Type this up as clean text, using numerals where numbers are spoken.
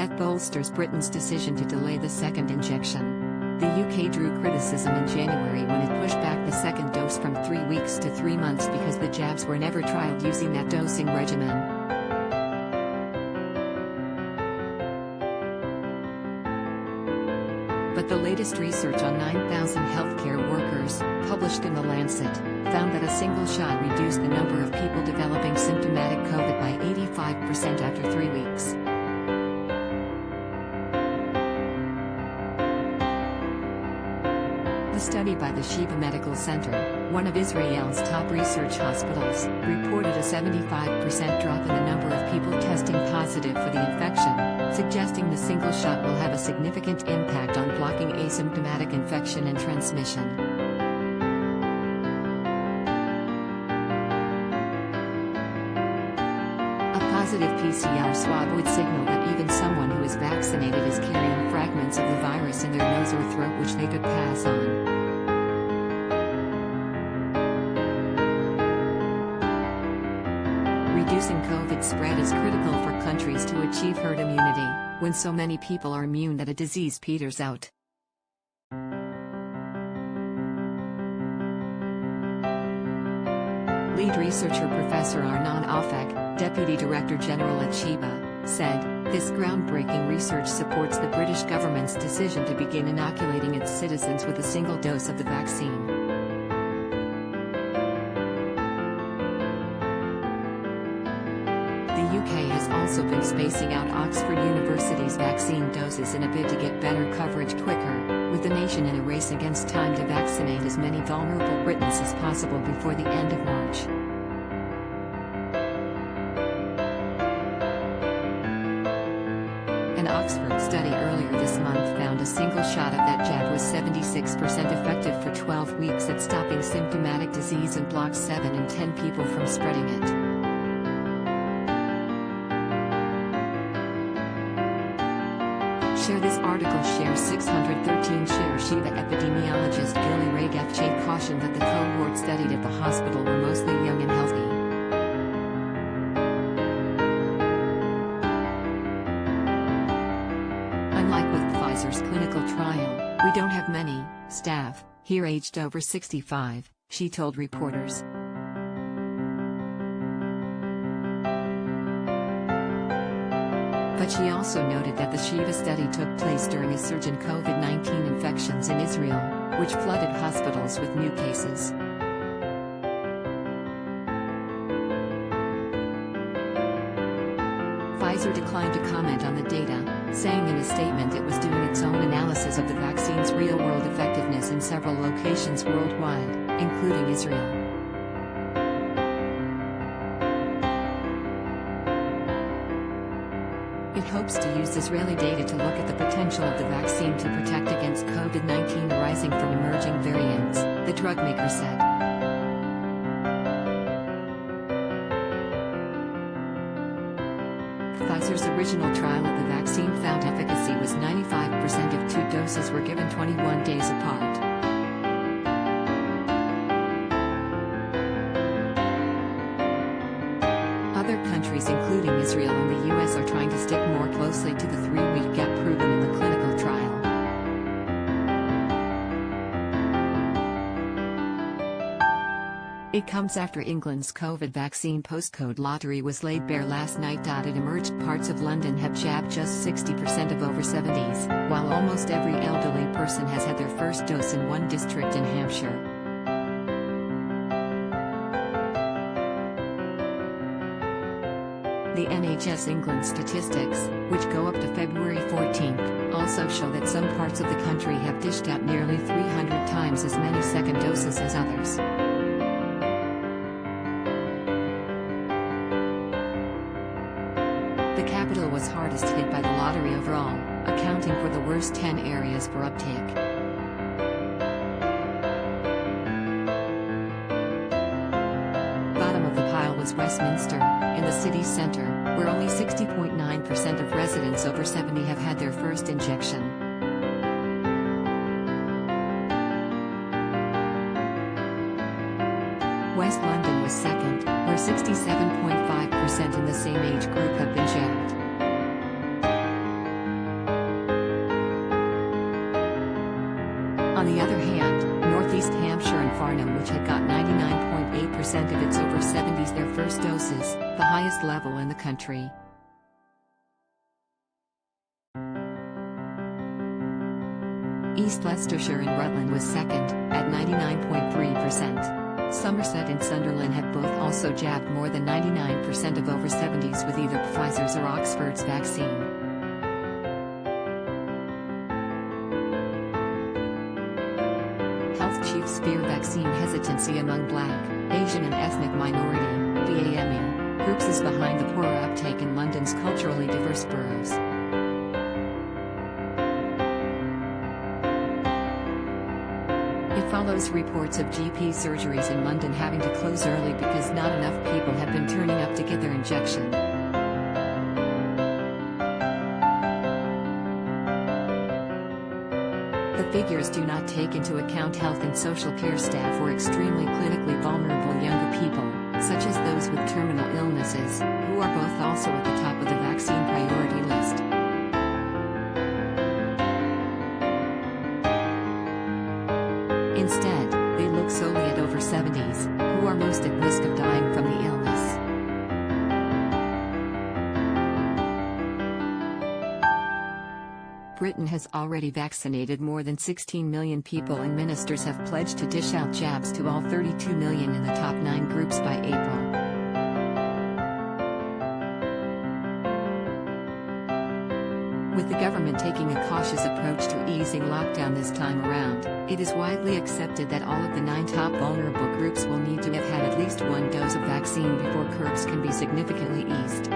That bolsters Britain's decision to delay the second injection. The UK drew criticism in January when it pushed back the second dose from 3 weeks to 3 months because the jabs were never trialled using that dosing regimen. But the latest research on 9,000 healthcare workers, published in The Lancet, found that a single shot reduced the number of people developing symptomatic COVID by 85% after 3 weeks. The study by the Sheba Medical Center, one of Israel's top research hospitals, reported a 75% drop in the number of people testing positive for the infection, suggesting the single shot will have a significant impact on blocking asymptomatic infection and transmission. A positive PCR swab would signal that even someone who is vaccinated is carrying fragments of the virus in their nose or throat which they could pass on. Reducing COVID spread is critical for countries to achieve herd immunity, when so many people are immune that a disease peters out. Lead researcher Professor Arnon Afek, Deputy Director General at Sheba, said, "This groundbreaking research supports the British government's decision to begin inoculating its citizens with a single dose of the vaccine." The UK has also been spacing out Oxford University's vaccine doses in a bid to get better coverage quicker, with the nation in a race against time to vaccinate as many vulnerable Britons as possible before the end of March. An Oxford study earlier this month found a single shot of that jab was 76% effective for 12 weeks at stopping symptomatic disease and blocked 7 in 10 people from spreading it. Share this article. Share 613 Share Sheba epidemiologist Gilly Ragafche cautioned that the cohort studied at the hospital were mostly young and healthy. Unlike with Pfizer's clinical trial, we don't have many staff here aged over 65, she told reporters. But she also noted that the Sheba study took place during a surge in COVID-19 infections in Israel, which flooded hospitals with new cases. Pfizer declined to comment on the data, saying in a statement it was doing its own analysis of the vaccine's real-world effectiveness in several locations worldwide, including Israel. It hopes to use Israeli data to look at the potential of the vaccine to protect against COVID-19 arising from emerging variants, the drug maker said. Pfizer's original trial of the vaccine found efficacy was 95% if 2 doses were given 21 days apart. Other countries including Israel and the US are trying to stick more closely to the 3-week gap proven in the clinical trial. It comes after England's COVID vaccine postcode lottery was laid bare last night. It emerged parts of London have jabbed just 60% of over 70s, while almost every elderly person has had their first dose in one district in Hampshire. The NHS England statistics, which go up to February 14, also show that some parts of the country have dished out nearly 300 times as many second doses as others. The capital was hardest hit by the lottery overall, accounting for the worst 10 areas for uptake. Bottom of the pile was Westminster, in the city centre, where only 60.9% of residents over 70 have had their first injection. West London was second, where 67.5% in the same age group have been jabbed. On the other hand, Northeast Hampshire and Farnham, which had got 99.8% of its over 70s their first doses, the highest level in the country. East Leicestershire and Rutland was second, at 99.3%. Somerset and Sunderland have both also jabbed more than 99% of over 70s with either Pfizer's or Oxford's vaccine. Health chiefs fear vaccine hesitancy among Black, Asian and ethnic minority (BAME) groups is behind the poorer uptake in London's culturally diverse boroughs. It follows reports of GP surgeries in London having to close early because not enough people have been turning up to get their injection. The figures do not take into account health and social care staff or extremely clinically vulnerable younger people, such as those with terminal illnesses, who are both also at the top of the vaccine priority list. Instead, they look solely at over 70s, who are most at risk of dying from the illness. Britain has already vaccinated more than 16 million people, and ministers have pledged to dish out jabs to all 32 million in the top 9 groups by April. With the government taking a cautious approach to easing lockdown this time around, it is widely accepted that all of the 9 top vulnerable groups will need to have had at least one dose of vaccine before curbs can be significantly eased.